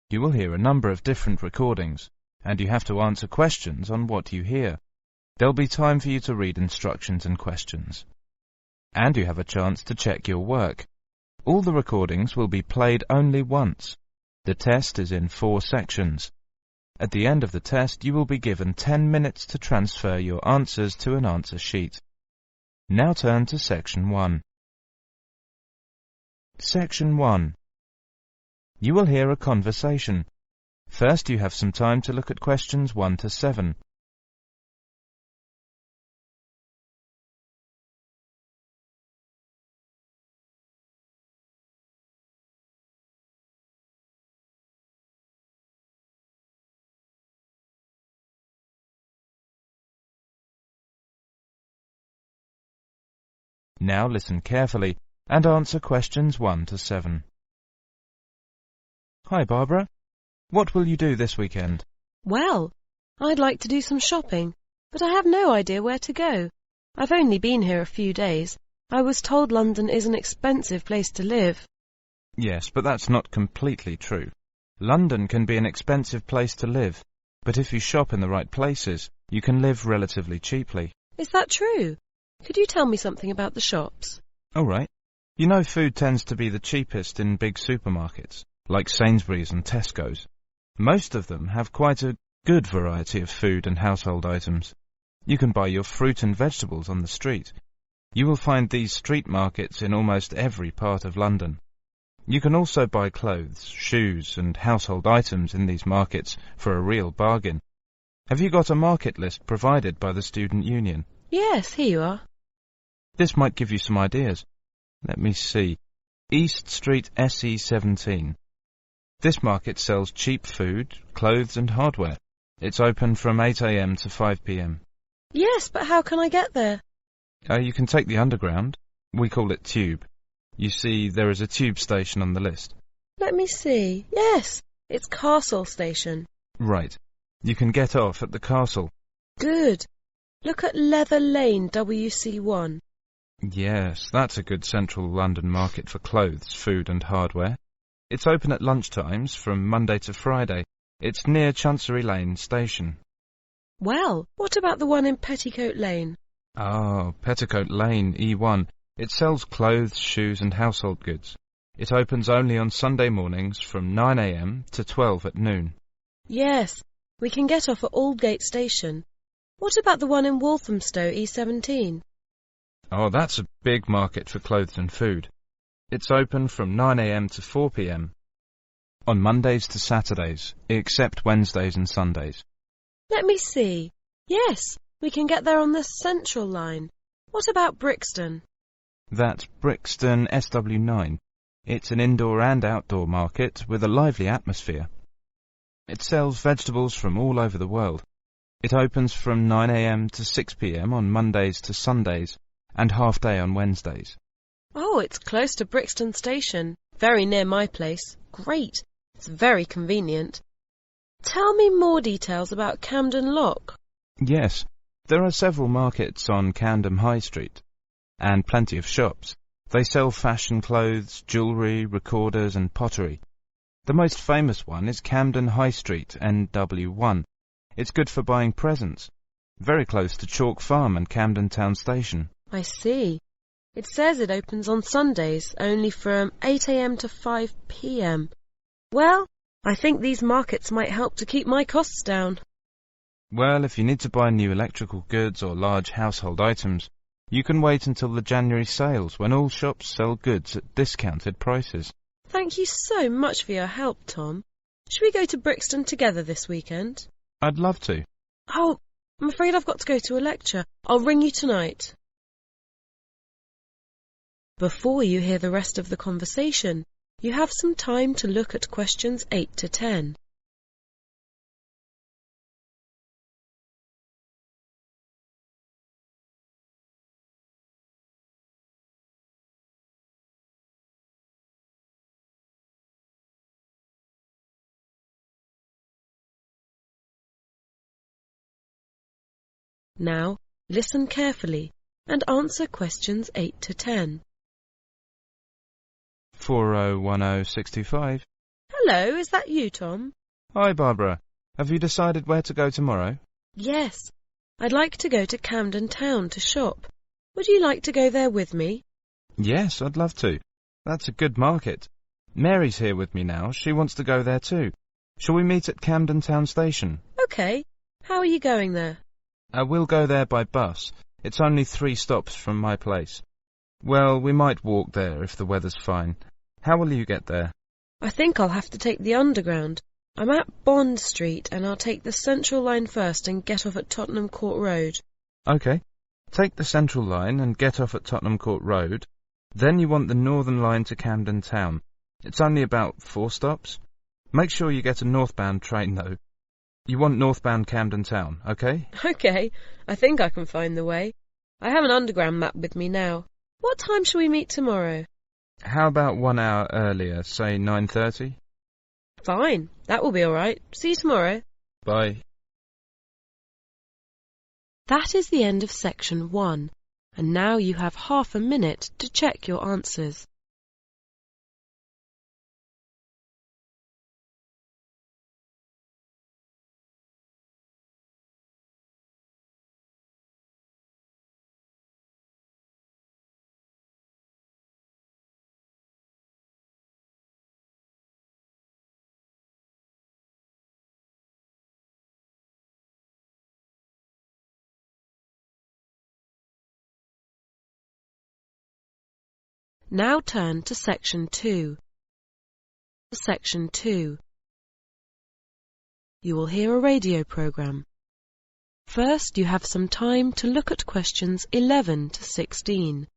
You will hear a number of different recordings, and you have to answer questions on what you hear. There'll be time for you to read instructions and questions. And you have a chance to check your work. All the recordings will be played only once. The test is in 4 sections. At the end of the test, you will be given 10 minutes to transfer your answers to an answer sheet. Now turn to Section 1. Section 1. You will hear a conversation. First, you have some time to look at questions 1 to 7. Now listen carefully and answer questions 1 to 7. Hi, Barbara. What will you do this weekend? Well, I'd like to do some shopping, but I have no idea where to go. I've only been here a few days. I was told London is an expensive place to live. Yes, but that's not completely true. London can be an expensive place to live, but if you shop in the right places, you can live relatively cheaply. Is that true? Could you tell me something about the shops? All right. You know food tends to be the cheapest in big supermarkets, like Sainsbury's and Tesco's. Most of them have quite a good variety of food and household items. You can buy your fruit and vegetables on the street. You will find these street markets in almost every part of London. You can also buy clothes, shoes and household items in these markets for a real bargain. Have you got a market list provided by the Student Union? Yes, here you are. This might give you some ideas. Let me see. East Street SE17. This market sells cheap food, clothes and hardware. It's open from 8 a.m. to 5 p.m. Yes, but how can I get there? You can take the underground. We call it Tube. You see, there is a tube station on the list. Let me see. Yes, it's Castle Station. Right. You can get off at the castle. Good. Look at Leather Lane WC1. Yes, that's a good central London market for clothes, food and hardware. It's open at lunchtimes from Monday to Friday. It's near Chancery Lane Station. Well, what about the one in Petticoat Lane? Oh, Petticoat Lane, E1. It sells clothes, shoes and household goods. It opens only on Sunday mornings from 9 a.m. to 12 at noon. Yes, we can get off at Aldgate Station. What about the one in Walthamstow, E17? Oh, that's a big market for clothes and food. It's open from 9 a.m. to 4 p.m. on Mondays to Saturdays, except Wednesdays and Sundays. Let me see. Yes, we can get there on the Central Line. What about Brixton? That's Brixton SW9. It's an indoor and outdoor market with a lively atmosphere. It sells vegetables from all over the world. It opens from 9 a.m. to 6 p.m. on Mondays to Sundays and half day on Wednesdays. Oh, it's close to Brixton Station. Very near my place. Great. It's very convenient. Tell me more details about Camden Lock. Yes, there are several markets on Camden High Street and plenty of shops. They sell fashion clothes, jewellery, recorders and pottery. The most famous one is Camden High Street, NW1. It's good for buying presents. Very close to Chalk Farm and Camden Town Station. I see. It says it opens on Sundays, only from 8 a.m. to 5 p.m. Well, I think these markets might help to keep my costs down. Well, if you need to buy new electrical goods or large household items, you can wait until the January sales when all shops sell goods at discounted prices. Thank you so much for your help, Tom. Should we go to Brixton together this weekend? I'd love to. Oh, I'm afraid I've got to go to a lecture. I'll ring you tonight. Before you hear the rest of the conversation, you have some time to look at questions 8 to 10. Now, listen carefully and answer questions 8 to 10. 4010625. Hello, is that you, Tom? Hi, Barbara. Have you decided where to go tomorrow? Yes. I'd like to go to Camden Town to shop. Would you like to go there with me? Yes, I'd love to. That's a good market. Mary's here with me now. She wants to go there too. Shall we meet at Camden Town Station? Okay. How are you going there? We'll go there by bus. It's only 3 stops from my place. Well, we might walk there if the weather's fine. How will you get there? I think I'll have to take the Underground. I'm at Bond Street and I'll take the Central Line first and get off at Tottenham Court Road. OK. Take the Central Line and get off at Tottenham Court Road. Then you want the Northern Line to Camden Town. It's only about 4 stops. Make sure you get a northbound train, though. You want northbound Camden Town, OK? Okay, I think I can find the way. I have an Underground map with me now. What time shall we meet tomorrow? How about 1 hour earlier, say 9:30? Fine, that will be all right. See you tomorrow. Bye. That is the end of section 1, and now you have half a minute to check your answers. Now turn to section 2. Section 2. You will hear a radio program. First, you have some time to look at questions 11 to 16.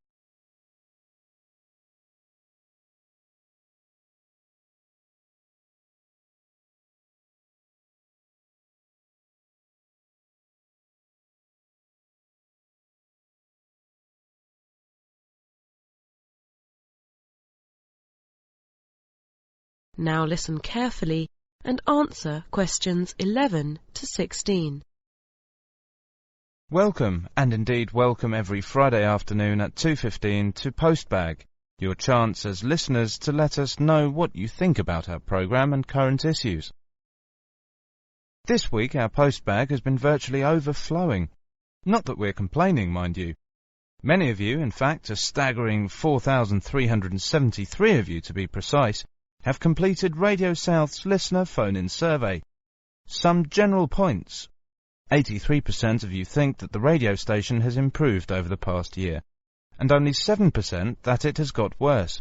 Now listen carefully and answer questions 11 to 16. Welcome, and indeed welcome every Friday afternoon at 2:15 to Postbag, your chance as listeners to let us know what you think about our programme and current issues. This week our Postbag has been virtually overflowing. Not that we're complaining, mind you. Many of you, in fact, a staggering 4,373 of you to be precise, have completed Radio South's listener phone-in survey. Some general points. 83% of you think that the radio station has improved over the past year, and only 7% that it has got worse.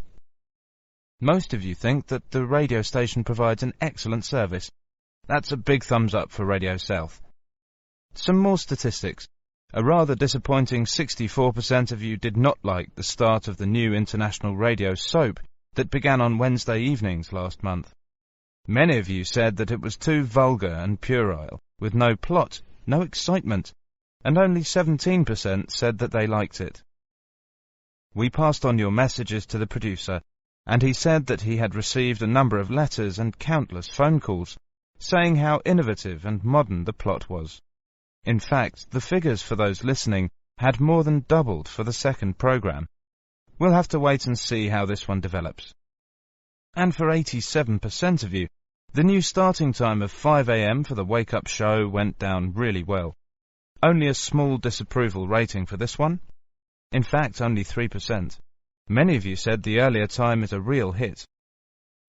Most of you think that the radio station provides an excellent service. That's a big thumbs up for Radio South. Some more statistics. A rather disappointing 64% of you did not like the start of the new international radio soap that began on Wednesday evenings last month. Many of you said that it was too vulgar and puerile, with no plot, no excitement, and only 17% said that they liked it. We passed on your messages to the producer, and he said that he had received a number of letters and countless phone calls, saying how innovative and modern the plot was. In fact, the figures for those listening had more than doubled for the second programme. We'll have to wait and see how this one develops. And for 87% of you, the new starting time of 5 a.m. for the wake-up show went down really well. Only a small disapproval rating for this one. In fact, only 3%. Many of you said the earlier time is a real hit.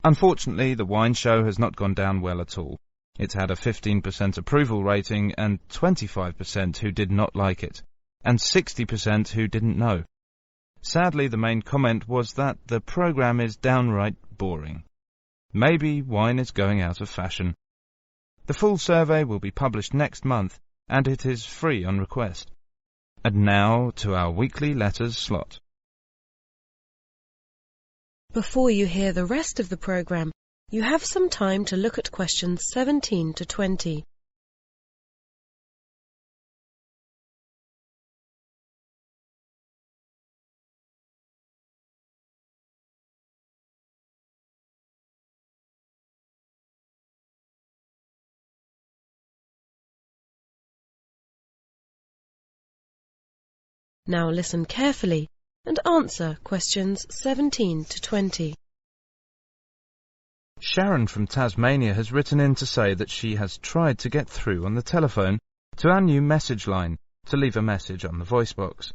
Unfortunately, the wine show has not gone down well at all. It's had a 15% approval rating and 25% who did not like it, and 60% who didn't know. Sadly, the main comment was that the programme is downright boring. Maybe wine is going out of fashion. The full survey will be published next month, and it is free on request. And now to our weekly letters slot. Before you hear the rest of the programme, you have some time to look at questions 17 to 20. Now listen carefully and answer questions 17 to 20. Sharon from Tasmania has written in to say that she has tried to get through on the telephone to our new message line to leave a message on the voice box,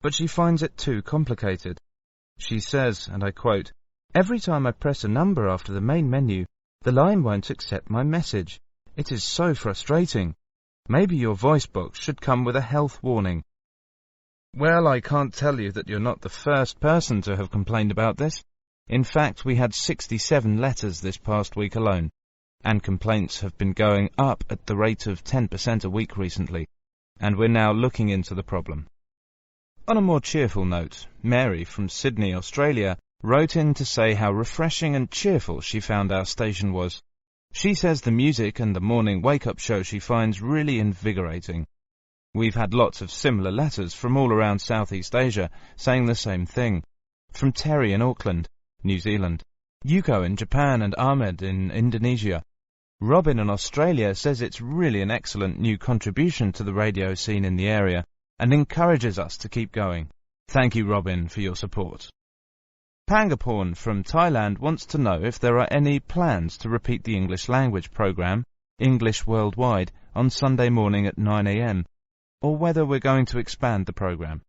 but she finds it too complicated. She says, and I quote, "Every time I press a number after the main menu, the line won't accept my message. It is so frustrating. Maybe your voice box should come with a health warning." Well, I can't tell you that you're not the first person to have complained about this. In fact, we had 67 letters this past week alone, and complaints have been going up at the rate of 10% a week recently, and we're now looking into the problem. On a more cheerful note, Mary from Sydney, Australia, wrote in to say how refreshing and cheerful she found our station was. She says the music and the morning wake-up show she finds really invigorating. We've had lots of similar letters from all around Southeast Asia saying the same thing. From Terry in Auckland, New Zealand, Yuko in Japan, and Ahmed in Indonesia. Robin in Australia says it's really an excellent new contribution to the radio scene in the area and encourages us to keep going. Thank you, Robin, for your support. Pangaporn from Thailand wants to know if there are any plans to repeat the English language program, English Worldwide, on Sunday morning at 9 a.m, or whether we're going to expand the program.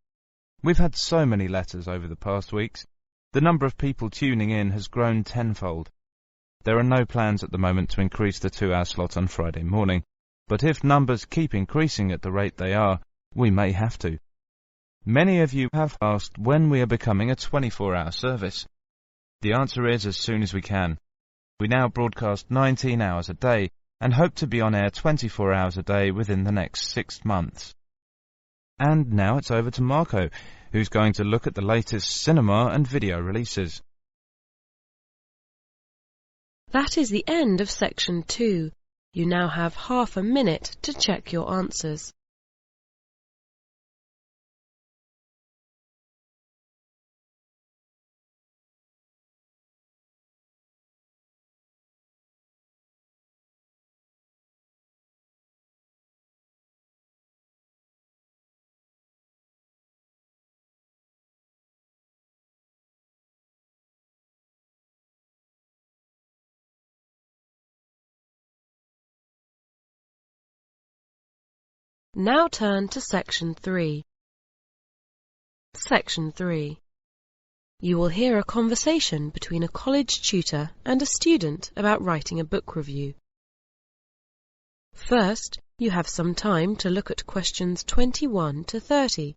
We've had so many letters over the past weeks. The number of people tuning in has grown tenfold. There are no plans at the moment to increase the 2-hour slot on Friday morning, but if numbers keep increasing at the rate they are, we may have to. Many of you have asked when we are becoming a 24-hour service. The answer is as soon as we can. We now broadcast 19 hours a day and hope to be on air 24 hours a day within the next 6 months. And now it's over to Marco, who's going to look at the latest cinema and video releases. That is the end of section 2. You now have half a minute to check your answers. Now turn to section 3. Section 3. You will hear a conversation between a college tutor and a student about writing a book review. First, you have some time to look at questions 21 to 30.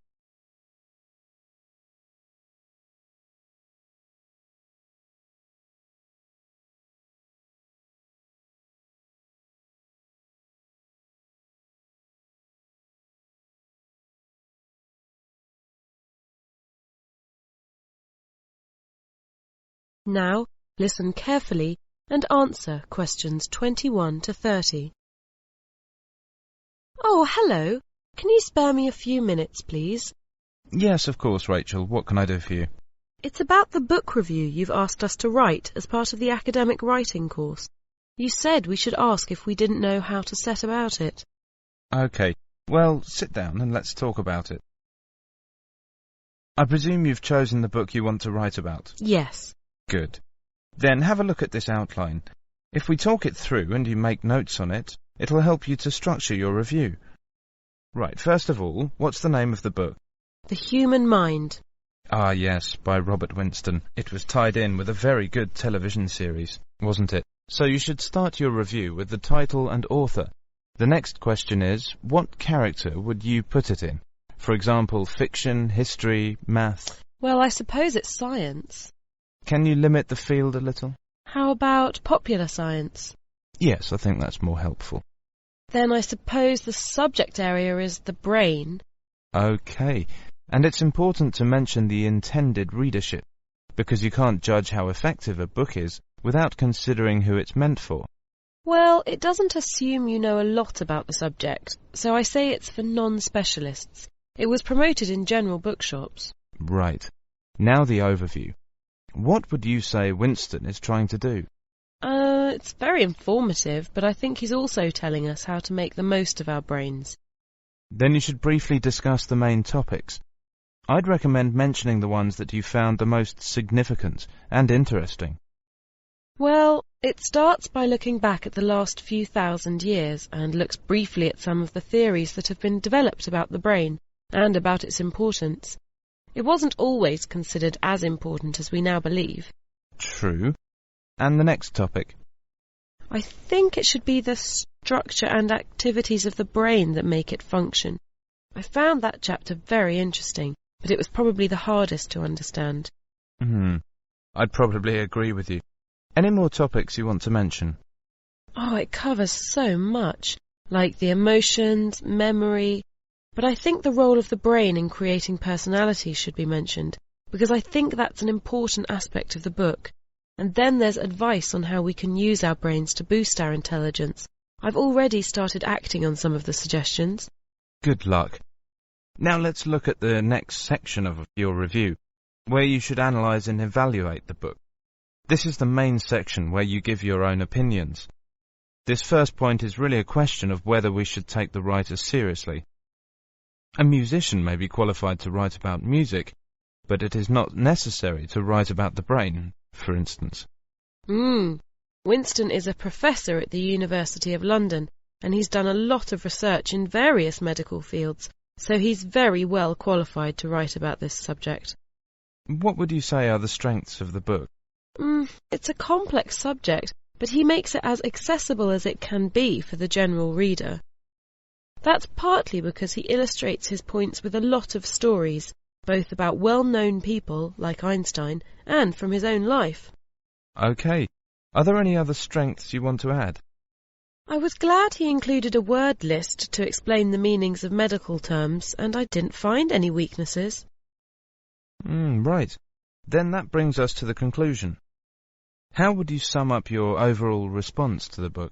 Now, listen carefully and answer questions 21 to 30. Oh, hello. Can you spare me a few minutes, please? Yes, of course, Rachel. What can I do for you? It's about the book review you've asked us to write as part of the academic writing course. You said we should ask if we didn't know how to set about it. Okay. Well, sit down and let's talk about it. I presume you've chosen the book you want to write about? Yes. Good. Then have a look at this outline. If we talk it through and you make notes on it, it'll help you to structure your review. Right, first of all, what's the name of the book? The Human Mind. Ah, yes, by Robert Winston. It was tied in with a very good television series, wasn't it? So you should start your review with the title and author. The next question is, what character would you put it in? For example, fiction, history, math? Well, I suppose it's science. Can you limit the field a little? How about popular science? Yes, I think that's more helpful. Then I suppose the subject area is the brain. Okay, and it's important to mention the intended readership, because you can't judge how effective a book is without considering who it's meant for. Well, it doesn't assume you know a lot about the subject, so I say it's for non-specialists. It was promoted in general bookshops. Right. Now the overview. What would you say Winston is trying to do? It's very informative, but I think he's also telling us how to make the most of our brains. Then you should briefly discuss the main topics. I'd recommend mentioning the ones that you found the most significant and interesting. Well, It starts by looking back at the last few thousand years and looks briefly at some of the theories that have been developed about the brain and about its importance. It wasn't always considered as important as we now believe. True. And the next topic? I think it should be the structure and activities of the brain that make it function. I found that chapter very interesting, but it was probably the hardest to understand. I'd probably agree with you. Any more topics you want to mention? Oh, it covers so much, like the emotions, memory, but I think the role of the brain in creating personality should be mentioned, because I think that's an important aspect of the book. And then there's advice on how we can use our brains to boost our intelligence. I've already started acting on some of the suggestions. Good luck. Now let's look at the next section of your review, where you should analyse and evaluate the book. This is the main section where you give your own opinions. This first point is really a question of whether we should take the writer seriously. A musician may be qualified to write about music, but it is not necessary to write about the brain, for instance. Winston is a professor at the University of London, and he's done a lot of research in various medical fields, so he's very well qualified to write about this subject. What would you say are the strengths of the book? It's a complex subject, but he makes it as accessible as it can be for the general reader. That's partly because he illustrates his points with a lot of stories, both about well-known people, like Einstein, and from his own life. Okay. Are there any other strengths you want to add? I was glad he included a word list to explain the meanings of medical terms, and I didn't find any weaknesses. Right. Then that brings us to the conclusion. How would you sum up your overall response to the book?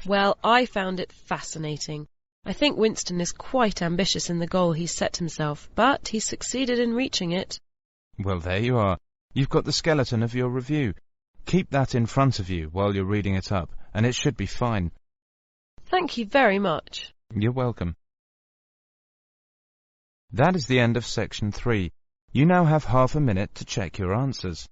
Well, I found it fascinating. I think Winston is quite ambitious in the goal he's set himself, but he succeeded in reaching it. Well, there you are. You've got the skeleton of your review. Keep that in front of you while you're reading it up, and it should be fine. Thank you very much. You're welcome. That is the end of section 3. You now have half a minute to check your answers.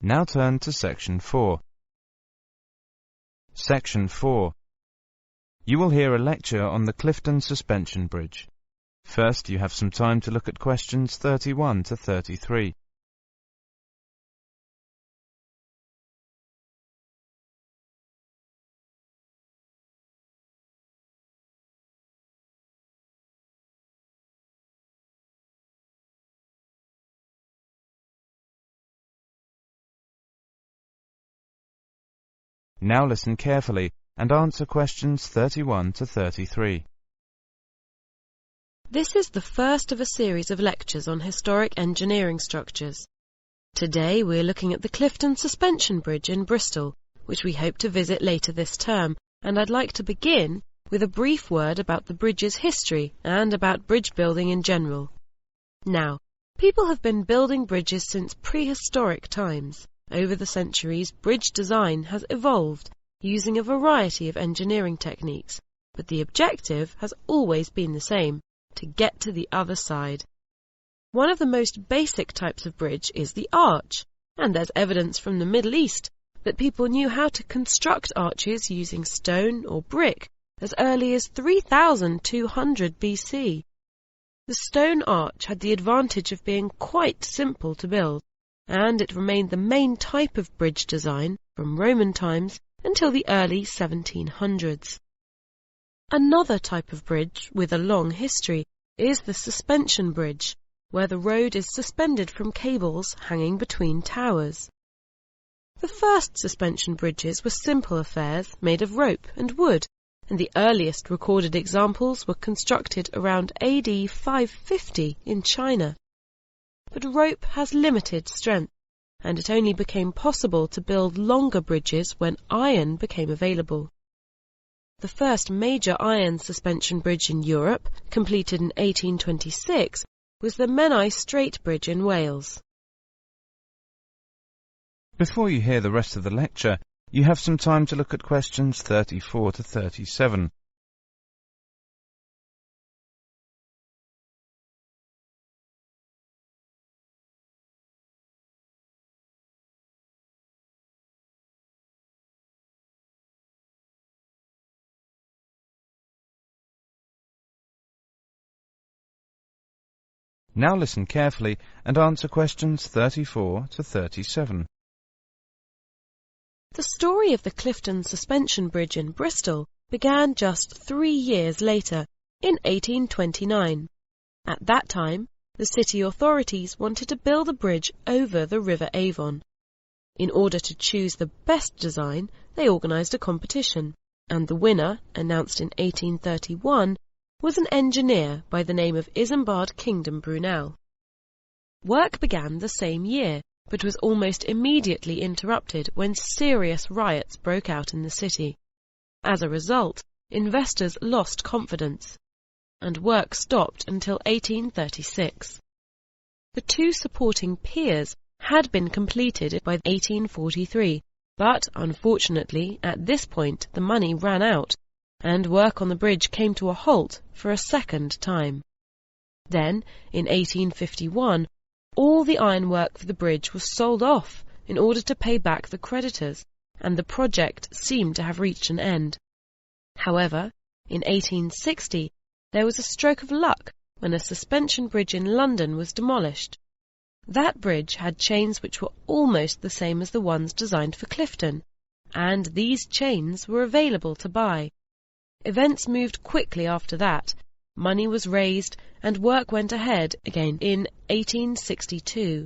Now turn to section 4. Section 4. You will hear a lecture on the Clifton Suspension Bridge. First, you have some time to look at questions 31 to 33. Now listen carefully and answer questions 31 to 33. This is the first of a series of lectures on historic engineering structures. Today we're looking at the Clifton Suspension Bridge in Bristol, which we hope to visit later this term, and I'd like to begin with a brief word about the bridge's history and about bridge building in general. Now, people have been building bridges since prehistoric times. Over the centuries, bridge design has evolved using a variety of engineering techniques, but the objective has always been the same: to get to the other side. One of the most basic types of bridge is the arch, and there's evidence from the Middle East that people knew how to construct arches using stone or brick as early as 3200 BC. The stone arch had the advantage of being quite simple to build, and it remained the main type of bridge design from Roman times until the early 1700s. Another type of bridge with a long history is the suspension bridge, where the road is suspended from cables hanging between towers. The first suspension bridges were simple affairs made of rope and wood, and the earliest recorded examples were constructed around AD 550 in China. But rope has limited strength, and it only became possible to build longer bridges when iron became available. The first major iron suspension bridge in Europe, completed in 1826, was the Menai Strait Bridge in Wales. Before you hear the rest of the lecture, you have some time to look at questions 34 to 37. Now listen carefully and answer questions 34 to 37. The story of the Clifton Suspension Bridge in Bristol began just 3 years later, in 1829. At that time, the city authorities wanted to build a bridge over the River Avon. In order to choose the best design, they organised a competition, and the winner, announced in 1831, was an engineer by the name of Isambard Kingdom Brunel. Work began the same year, but was almost immediately interrupted when serious riots broke out in the city. As a result, investors lost confidence, and work stopped until 1836. The 2 supporting piers had been completed by 1843, but unfortunately at this point the money ran out, and work on the bridge came to a halt for a second time. Then, in 1851, all the ironwork for the bridge was sold off in order to pay back the creditors, and the project seemed to have reached an end. However, in 1860, there was a stroke of luck when a suspension bridge in London was demolished. That bridge had chains which were almost the same as the ones designed for Clifton, and these chains were available to buy. Events moved quickly after that. Money was raised and work went ahead again in 1862.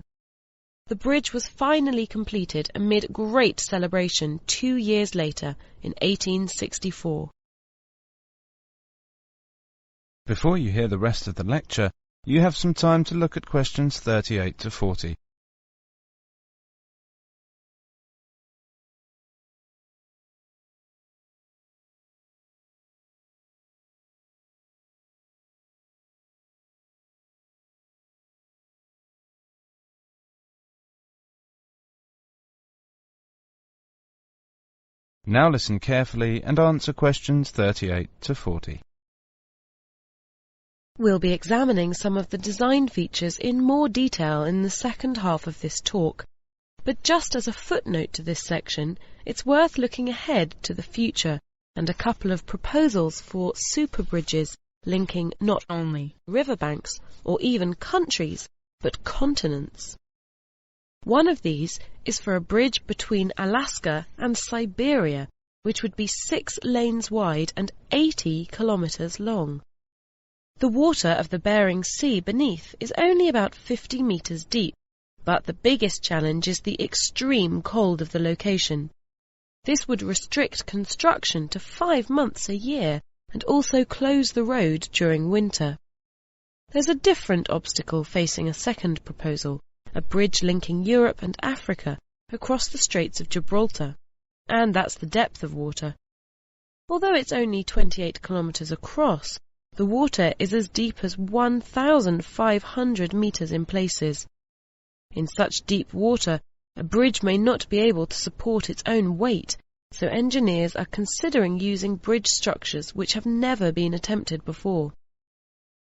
The bridge was finally completed amid great celebration 2 years later in 1864. Before you hear the rest of the lecture, you have some time to look at questions 38 to 40. Now listen carefully and answer questions 38 to 40. We'll be examining some of the design features in more detail in the second half of this talk, but just as a footnote to this section, it's worth looking ahead to the future and a couple of proposals for super bridges linking not only riverbanks or even countries, but continents. One of these is for a bridge between Alaska and Siberia, which would be 6 lanes wide and 80 kilometers long. The water of the Bering Sea beneath is only about 50 meters deep, but the biggest challenge is the extreme cold of the location. This would restrict construction to 5 months a year and also close the road during winter. There's a different obstacle facing a second proposal, a bridge linking Europe and Africa across the Straits of Gibraltar, and that's the depth of water. Although it's only 28 kilometers across, the water is as deep as 1,500 meters in places. In such deep water, a bridge may not be able to support its own weight, so engineers are considering using bridge structures which have never been attempted before.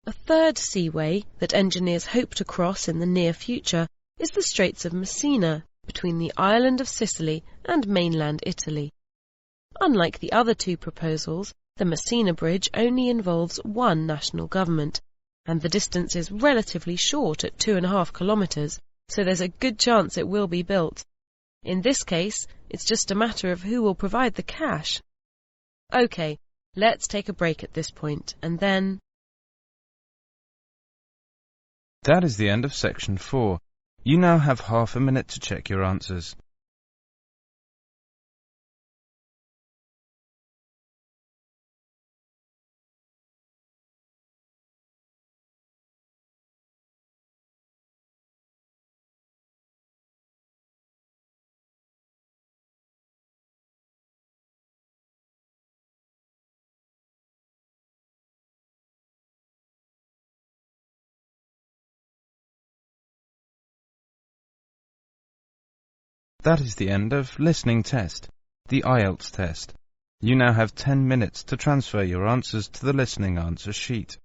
A third seaway that engineers hope to cross in the near future is the Straits of Messina, between the island of Sicily and mainland Italy. Unlike the other 2 proposals, the Messina Bridge only involves one national government, and the distance is relatively short at 2.5 kilometers, so there's a good chance it will be built. In this case, it's just a matter of who will provide the cash. OK, let's take a break at this point, and then... That is the end of section 4. You now have half a minute to check your answers. That is the end of listening test, the Ielts test. You now have 10 minutes to transfer your answers to the listening answer sheet.